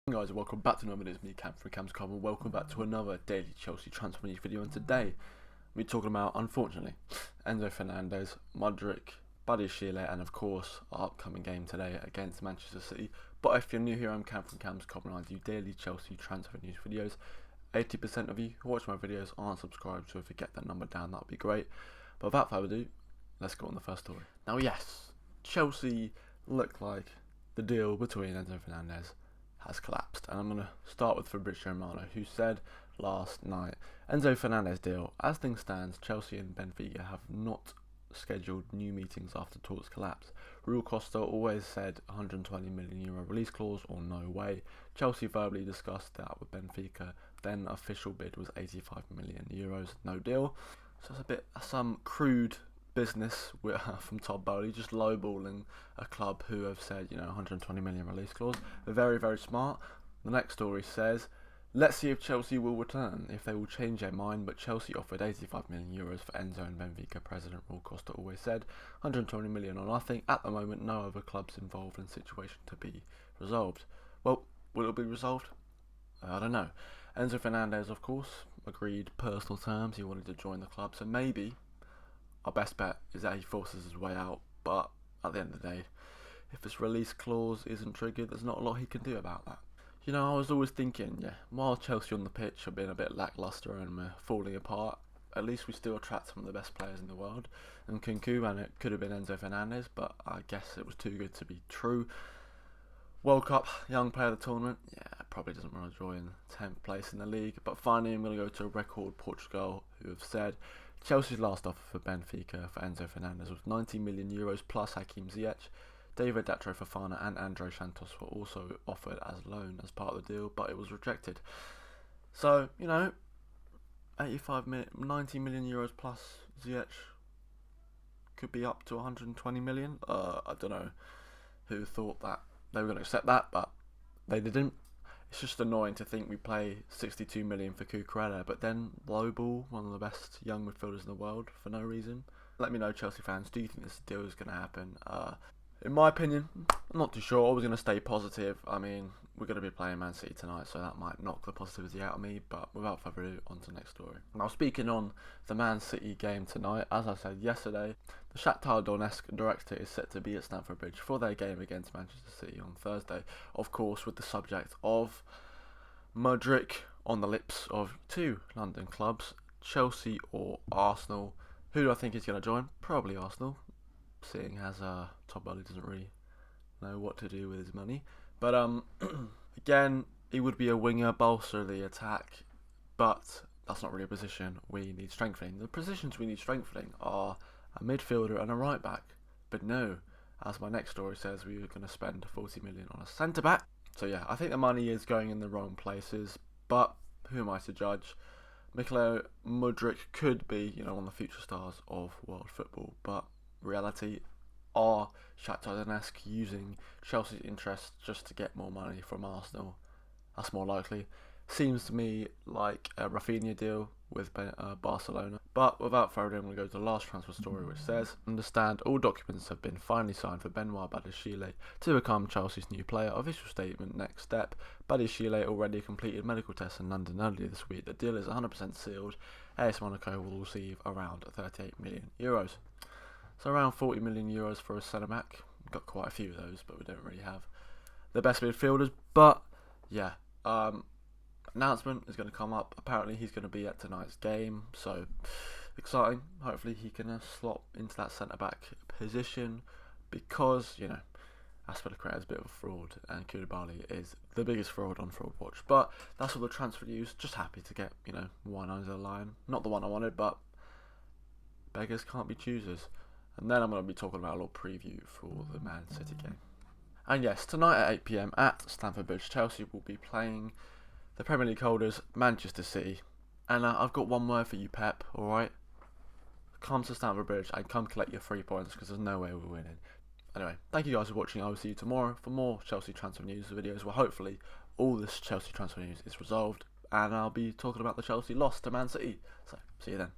Hey guys, welcome back to another video. It's me, Cam from Cam's Cover. Welcome back to another daily Chelsea transfer news video. And today, we're talking about, unfortunately, ENZO FERNANDEZ, MUDRYK, Badiashile, and of course, our upcoming game today against Manchester City. But if you're new here, I'm Cam from Cam's Cover, and I do daily Chelsea transfer news videos. 80% of you who watch my videos aren't subscribed, so if you get that number down, that would be great. But without further ado, let's go on the first story. Now, yes, Chelsea look like the deal between ENZO FERNANDEZ has collapsed, and I'm going to start with Fabrizio Romano, who said last night, ENZO FERNANDEZ deal. As things stand, Chelsea and Benfica have not scheduled new meetings after talks collapsed. Rui Costa always said €120 million release clause or no way. Chelsea verbally discussed that with Benfica, then official bid was €85 million, no deal. So it's a bit some crude business from Todd Bowley, just lowballing a club who have said, 120 million release clause. They're very, very smart. The next story says, let's see if Chelsea will return, if they will change their mind, but Chelsea offered €85 million for ENZO and Benfica. President Rui Costa always said 120 million or nothing. At the moment, no other clubs involved in the situation to be resolved. Well, will it be resolved? I don't know. ENZO FERNANDEZ, of course, agreed personal terms. He wanted to join the club, so maybe our best bet is that he forces his way out, but at the end of the day, if this release clause isn't triggered, there's not a lot he can do about that. I was always thinking, while Chelsea on the pitch have been a bit lacklustre and we're falling apart, at least we still attract some of the best players in the world. And Kunku, and it could have been ENZO FERNANDEZ, but I guess it was too good to be true. World Cup, young player of the tournament, probably doesn't want to join 10th place in the league. But finally, I'm going to go to Record Portugal, who have said Chelsea's last offer for Benfica for ENZO FERNANDEZ was €90 million plus Hakim Ziyech. David Datro Fofana and Andre Santos were also offered as loan as part of the deal, but it was rejected. So, 90 million euros plus Ziyech could be up to 120 million. I don't know who thought that they were going to accept that, but they didn't. It's just annoying to think we play 62 million for Cucurella, but then lowball one of the best young midfielders in the world for no reason. Let me know, Chelsea fans, do you think this deal is going to happen? In my opinion, I'm not too sure. I was going to stay positive. I mean, we're going to be playing Man City tonight, so that might knock the positivity out of me. But without further ado, on to the next story. Now, speaking on the Man City game tonight, as I said yesterday, the Shakhtar Donetsk director is set to be at Stamford Bridge for their game against Manchester City on Thursday. Of course, with the subject of MUDRYK on the lips of two London clubs, Chelsea or Arsenal. Who do I think is going to join? Probably Arsenal, seeing as Todd Bowley doesn't really know what to do with his money. But again, he would be a winger, bolster the attack, but that's not really a position we need strengthening. The positions we need strengthening are a midfielder and a right back. But no, as my next story says, we were going to spend 40 million on a centre back. So I think the money is going in the wrong places, but who am I to judge? Mikhail Mudryk could be, one of the future stars of world football, but reality, are Shakhtar Donetsk using Chelsea's interest just to get more money from Arsenal? That's more likely. Seems to me like a Rafinha deal with Barcelona. But without further ado, I'm going to go to the last transfer story, which says, understand all documents have been finally signed for Benoit Badiashile to become Chelsea's new player. Official statement, next step. Badiashile already completed medical tests in London earlier this week. The deal is 100% sealed. AS Monaco will receive around €38 million. So around €40 million for a centre-back. We've got quite a few of those, but we don't really have the best midfielders. But, announcement is going to come up. Apparently he's going to be at tonight's game, so exciting. Hopefully he can slot into that centre-back position, because, Aspilicueta is a bit of a fraud, and Koulibaly is the biggest fraud on Fraud Watch. But that's all the transfer news. Just happy to get, one over the line. Not the one I wanted, but beggars can't be choosers. And then I'm going to be talking about a little preview for the Man City game. And yes, tonight at 8 PM at Stamford Bridge, Chelsea will be playing the Premier League holders, Manchester City. And I've got one word for you, Pep, alright? Come to Stamford Bridge and come collect your 3 points, because there's no way we're winning. Anyway, thank you guys for watching. I will see you tomorrow for more Chelsea transfer news videos, where hopefully all this Chelsea transfer news is resolved, and I'll be talking about the Chelsea loss to Man City. So, see you then.